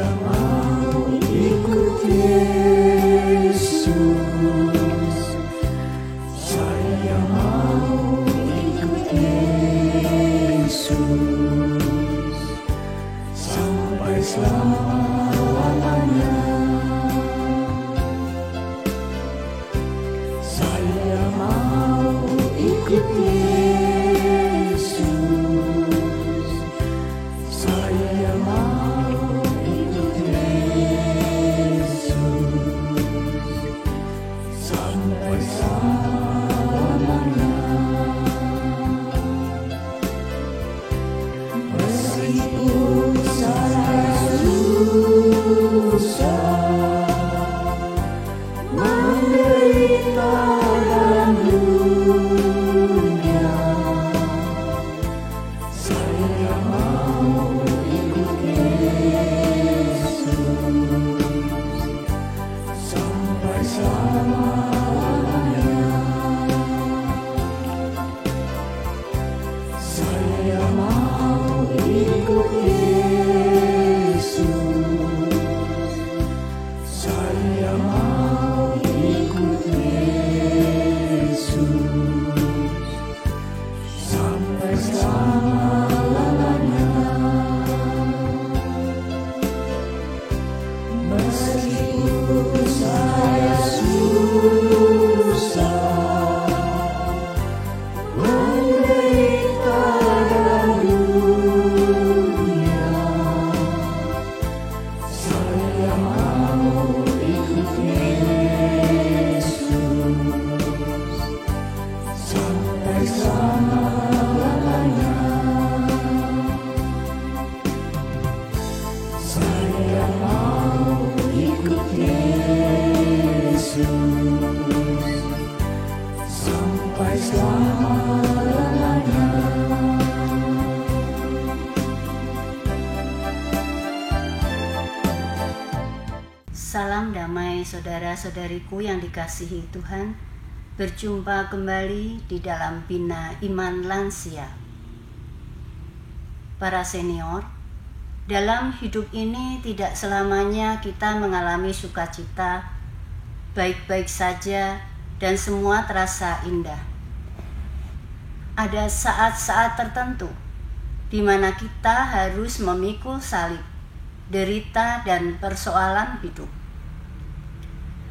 mau ikut Yesus, saya mau ikut Yesus sampai selamanya. Saya mau ikut Yesus, saya mau ikut Yesus sampai selamanya. Meskipun saya susah menderita dalam dunia, saya mau ikut Yesus sampai selamanya. Saya mau ikut Yesus, saya mau ikut Yesus sampai selamanya. Meskipun saya susah menderita dalam dunia, saya mau ikut Yesus sampai selamanya. Saya mau ikut Yesus sampai selamanya. Salam damai saudara-saudariku yang dikasihi Tuhan. Berjumpa kembali di dalam Bina Iman Lansia. Para senior, dalam hidup ini tidak selamanya kita mengalami sukacita, baik-baik saja dan semua terasa indah. Ada saat-saat tertentu di mana kita harus memikul salib, derita dan persoalan hidup.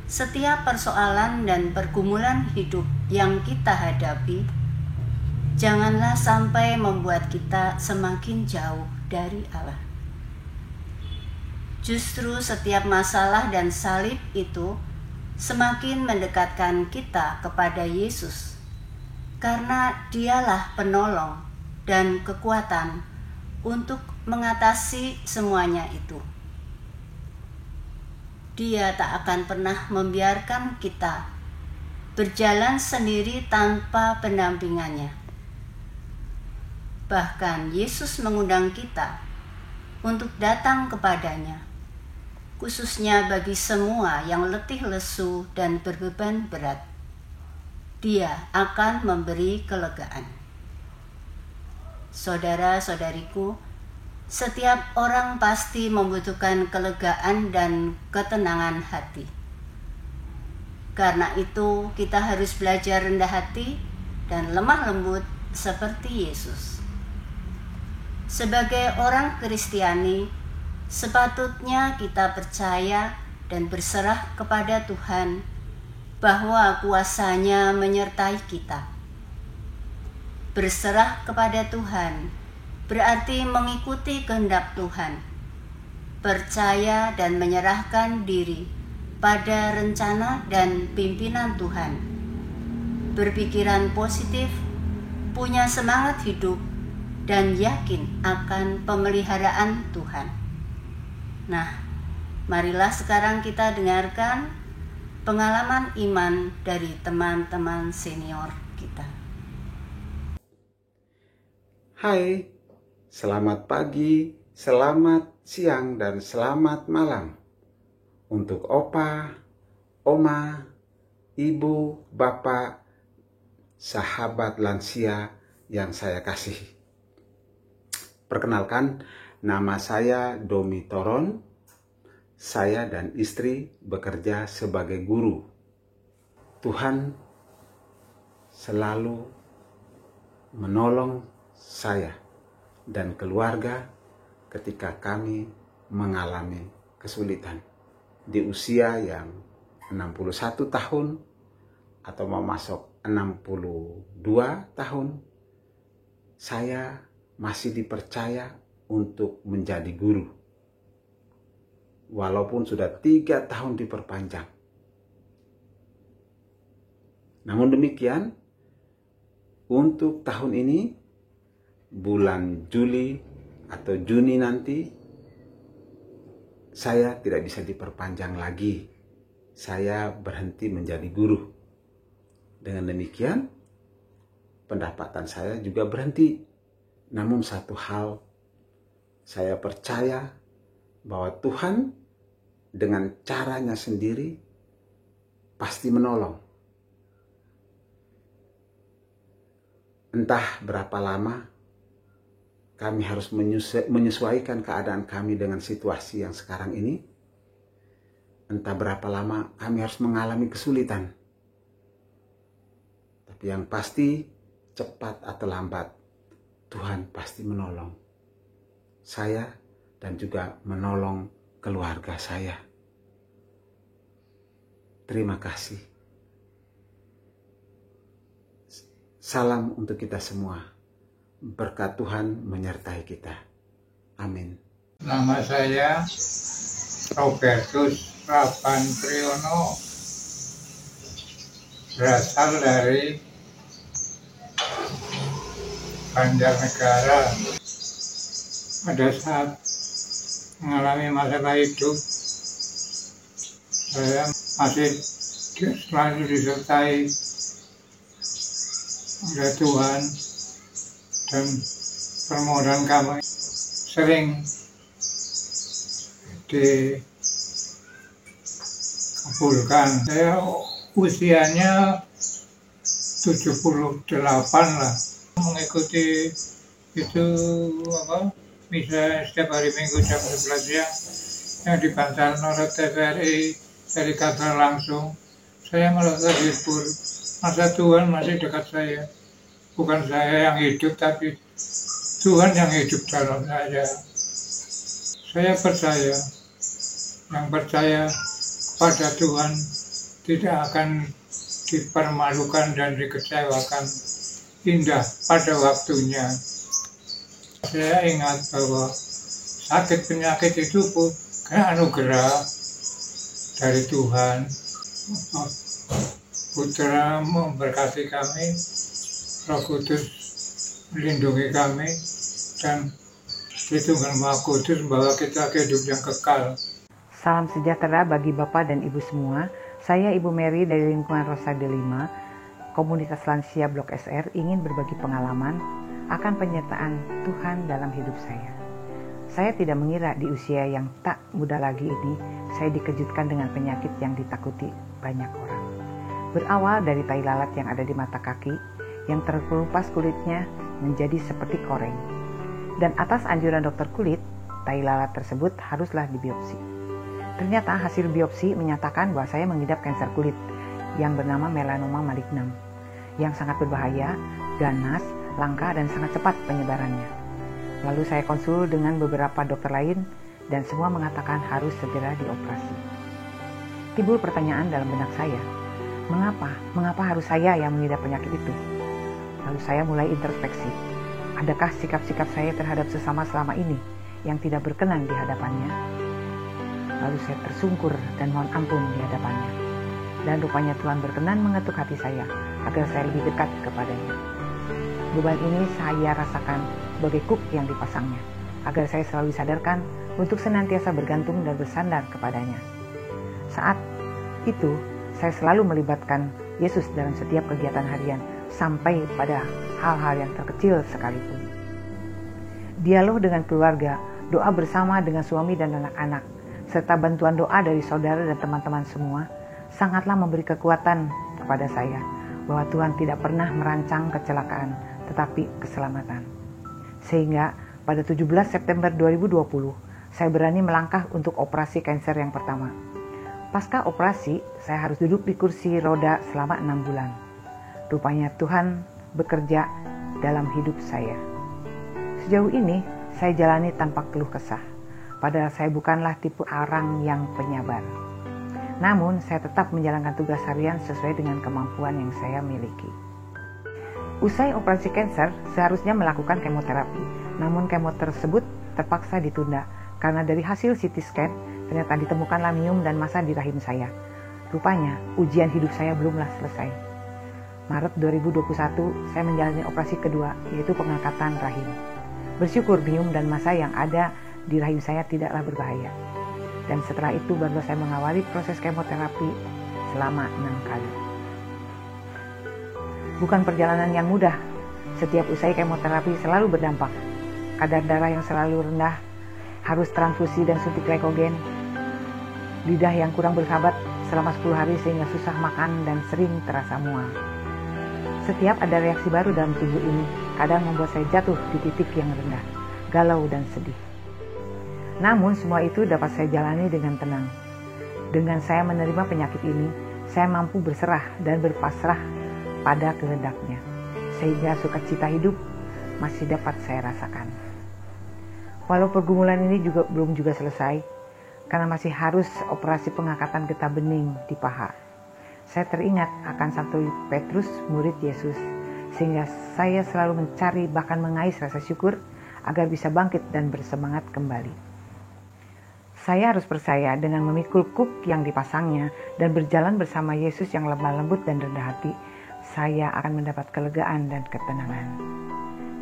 Setiap persoalan dan pergumulan hidup yang kita hadapi, janganlah sampai membuat kita semakin jauh dari Allah. Justru setiap masalah dan salib itu semakin mendekatkan kita kepada Yesus, karena Dialah penolong dan kekuatan untuk mengatasi semuanya itu. Dia tak akan pernah membiarkan kita berjalan sendiri tanpa pendampingannya. Bahkan Yesus mengundang kita untuk datang kepadanya, khususnya bagi semua yang letih lesu dan berbeban berat. Dia akan memberi kelegaan. Saudara-saudariku, setiap orang pasti membutuhkan kelegaan dan ketenangan hati. Karena itu, kita harus belajar rendah hati dan lemah lembut seperti Yesus. Sebagai orang Kristiani, sepatutnya kita percaya dan berserah kepada Tuhan bahwa kuasa-Nya menyertai kita. Berserah kepada Tuhan berarti mengikuti kehendak Tuhan, percaya dan menyerahkan diri pada rencana dan pimpinan Tuhan, berpikiran positif, punya semangat hidup, dan yakin akan pemeliharaan Tuhan. Nah, marilah sekarang kita dengarkan pengalaman iman dari teman-teman senior kita. Hai, selamat pagi, selamat siang, dan selamat malam untuk opa, oma, ibu, bapak, sahabat lansia yang saya kasihi. Perkenalkan, nama saya Domi Toron, saya dan istri bekerja sebagai guru. Tuhan selalu menolong saya dan keluarga ketika kami mengalami kesulitan. Di usia yang 61 tahun atau mau masuk 62 tahun, saya masih dipercaya untuk menjadi guru. Walaupun sudah 3 tahun diperpanjang. Namun demikian, untuk tahun ini, bulan Juli atau Juni nanti, saya tidak bisa diperpanjang lagi. Saya berhenti menjadi guru. Dengan demikian, pendapatan saya juga berhenti. Namun satu hal, saya percaya bahwa Tuhan dengan caranya sendiri pasti menolong. Entah berapa lama kami harus menyesuaikan keadaan kami dengan situasi yang sekarang ini. Entah berapa lama kami harus mengalami kesulitan. Tapi yang pasti, cepat atau lambat, Tuhan pasti menolong saya dan juga menolong keluarga saya. Terima kasih. Salam untuk kita semua. Berkat Tuhan menyertai kita. Amin. Nama saya Robertus Rabantriono, berasal dari Banjarnegara. Pada saat mengalami masalah hidup, saya masih selalu disertai oleh Tuhan, dan permohonan kami sering dikabulkan. Saya usianya 78 lah. Mengikuti itu misa setiap hari Minggu jam 11 siang yang dibantarkan oleh TVRI dari kabar langsung. Saya malah terhibur. Masa Tuhan masih dekat saya. Bukan saya yang hidup, tapi Tuhan yang hidup dalam saya. Saya percaya, yang percaya pada Tuhan tidak akan dipermalukan dan dikecewakan. Indah pada waktunya. Saya ingat bahwa sakit penyakit itu bukan anugerah dari Tuhan. Putra memberkati kami, Roh Kudus melindungi kami, dan Tuhan Maha Kudus membawa kita ke hidup yang kekal. Salam sejahtera bagi Bapak dan Ibu semua. Saya Ibu Mary dari lingkungan Rosade 5, Komunitas Lansia Blok SR, ingin berbagi pengalaman akan penyertaan Tuhan dalam hidup saya. Saya tidak mengira di usia yang tak muda lagi ini, saya dikejutkan dengan penyakit yang ditakuti banyak orang. Berawal dari tai lalat yang ada di mata kaki, yang terkelupas kulitnya menjadi seperti koreng. Dan atas anjuran dokter kulit, tai lalat tersebut haruslah dibiopsi. Ternyata hasil biopsi menyatakan bahwa saya mengidap kanker kulit yang bernama melanoma malignum, yang sangat berbahaya, ganas, langka, dan sangat cepat penyebarannya. Lalu saya konsul dengan beberapa dokter lain, dan semua mengatakan harus segera dioperasi. Timbul pertanyaan dalam benak saya, mengapa harus saya yang mengidap penyakit itu? Lalu saya mulai introspeksi. Adakah sikap-sikap saya terhadap sesama selama ini yang tidak berkenan di hadapannya? Lalu saya tersungkur dan mohon ampun di hadapannya. Dan rupanya Tuhan berkenan mengetuk hati saya agar saya lebih dekat kepadanya. Beban ini saya rasakan sebagai kuk yang dipasangnya, agar saya selalu disadarkan untuk senantiasa bergantung dan bersandar kepadanya. Saat itu, saya selalu melibatkan Yesus dalam setiap kegiatan harian, sampai pada hal-hal yang terkecil sekalipun. Dialog dengan keluarga, doa bersama dengan suami dan anak-anak, serta bantuan doa dari saudara dan teman-teman semua, sangatlah memberi kekuatan kepada saya bahwa Tuhan tidak pernah merancang kecelakaan, tetapi keselamatan. Sehingga pada 17 September 2020, saya berani melangkah untuk operasi kanker yang pertama. Pasca operasi, saya harus duduk di kursi roda selama 6 bulan. Rupanya Tuhan bekerja dalam hidup saya. Sejauh ini, saya jalani tanpa keluh kesah. Padahal saya bukanlah tipe orang yang penyabar. Namun, saya tetap menjalankan tugas harian sesuai dengan kemampuan yang saya miliki. Usai operasi kanker, seharusnya melakukan kemoterapi. Namun, kemo tersebut terpaksa ditunda karena dari hasil CT scan ternyata ditemukan lamium dan massa di rahim saya. Rupanya, ujian hidup saya belumlah selesai. Maret 2021, saya menjalani operasi kedua, yaitu pengangkatan rahim. Bersyukur lamium dan massa yang ada di rahim saya tidaklah berbahaya. Dan setelah itu baru saya mengawali proses kemoterapi selama 6 kali. Bukan perjalanan yang mudah. Setiap usai kemoterapi selalu berdampak. Kadar darah yang selalu rendah, harus transfusi dan suntik glykogen, lidah yang kurang bersahabat selama 10 hari sehingga susah makan dan sering terasa mual. Setiap ada reaksi baru dalam tubuh ini, kadang membuat saya jatuh di titik yang rendah, galau dan sedih. Namun semua itu dapat saya jalani dengan tenang. Dengan saya menerima penyakit ini, saya mampu berserah dan berpasrah pada kehendaknya, sehingga sukacita hidup masih dapat saya rasakan. Walau pergumulan ini belum selesai, karena masih harus operasi pengangkatan getah bening di paha. Saya teringat akan Santo Petrus, murid Yesus, sehingga saya selalu mencari bahkan mengais rasa syukur agar bisa bangkit dan bersemangat kembali. Saya harus percaya dengan memikul kuk yang dipasangnya dan berjalan bersama Yesus yang lemah lembut dan rendah hati, saya akan mendapat kelegaan dan ketenangan.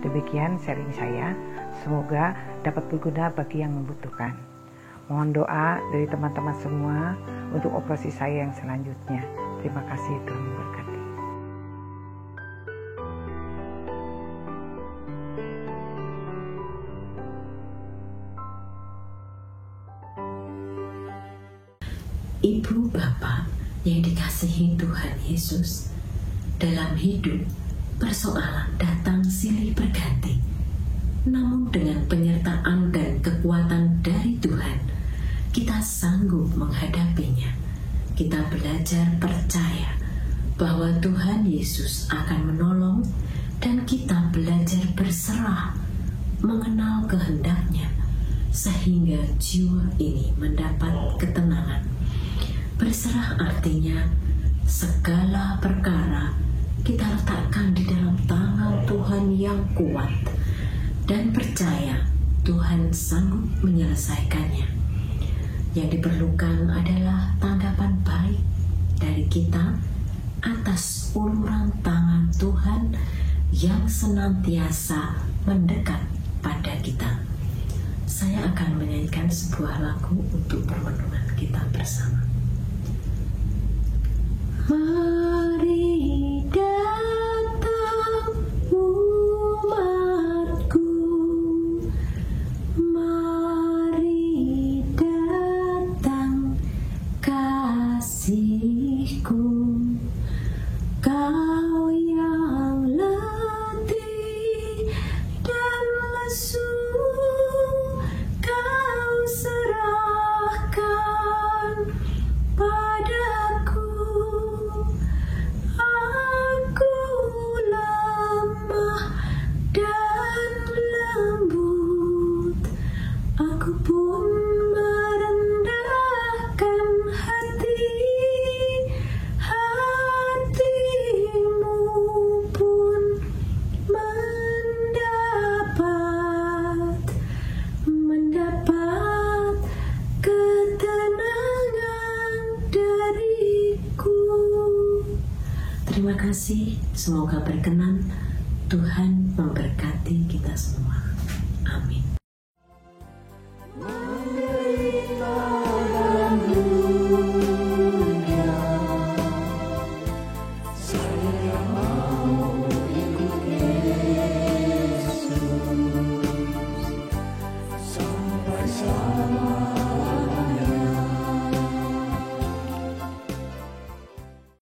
Demikian sharing saya, semoga dapat berguna bagi yang membutuhkan. Mohon doa dari teman-teman semua untuk operasi saya yang selanjutnya. Terima kasih, Tuhan memberkati. Ibu Bapak yang dikasihi Tuhan Yesus, dalam hidup persoalan datang silih berganti. Namun dengan penyertaan dan kekuatan dari Tuhan, kita sanggup menghadapinya. Kita belajar percaya bahwa Tuhan Yesus akan menolong, dan kita belajar berserah, mengenal kehendak-Nya, sehingga jiwa ini mendapat ketenangan. Berserah artinya segala perkara kita letakkan di dalam tangan Tuhan yang kuat dan percaya Tuhan sanggup menyelesaikannya. Yang diperlukan adalah tanggapan baik dari kita atas uluran tangan Tuhan yang senantiasa mendekat pada kita. Saya akan menyanyikan sebuah lagu untuk permenungan kita bersama. Mari datang umatku, mari datang kasihku, kau yang letih dan lesu, kau serahkan padaku. Aku lemah dan lembut, aku pun merendahkan hati, hatimu pun mendapat ketenangan dariku. Terima kasih, semoga berkenan. Tuhan memberkati kita semua.